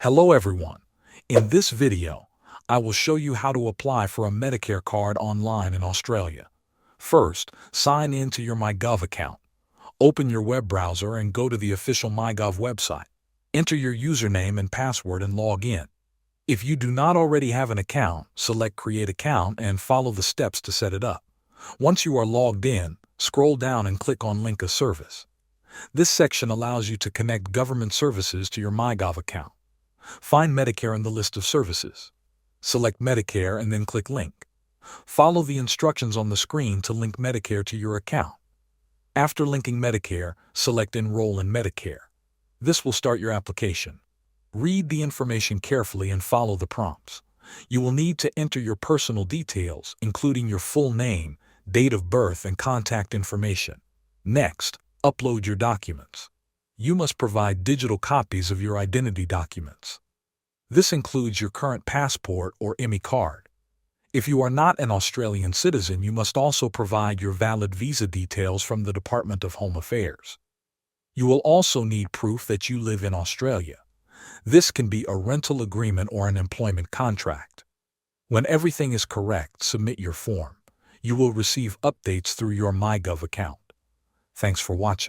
Hello everyone. In this video, I will show you how to apply for a Medicare card online in Australia. First, sign in to your MyGov account. Open your web browser and go to the official MyGov website. Enter your username and password and log in. If you do not already have an account, select Create Account and follow the steps to set it up. Once you are logged in, scroll down and click on Link a Service. This section allows you to connect government services to your MyGov account. Find Medicare in the list of services. Select Medicare and then click Link. Follow the instructions on the screen to link Medicare to your account. After linking Medicare, select Enroll in Medicare. This will start your application. Read the information carefully and follow the prompts. You will need to enter your personal details, including your full name, date of birth, and contact information. Next, upload your documents. You must provide digital copies of your identity documents. This includes your current passport or ME card. If you are not an Australian citizen, you must also provide your valid visa details from the Department of Home Affairs. You will also need proof that you live in Australia. This can be a rental agreement or an employment contract. When everything is correct, submit your form. You will receive updates through your MyGov account. Thanks for watching.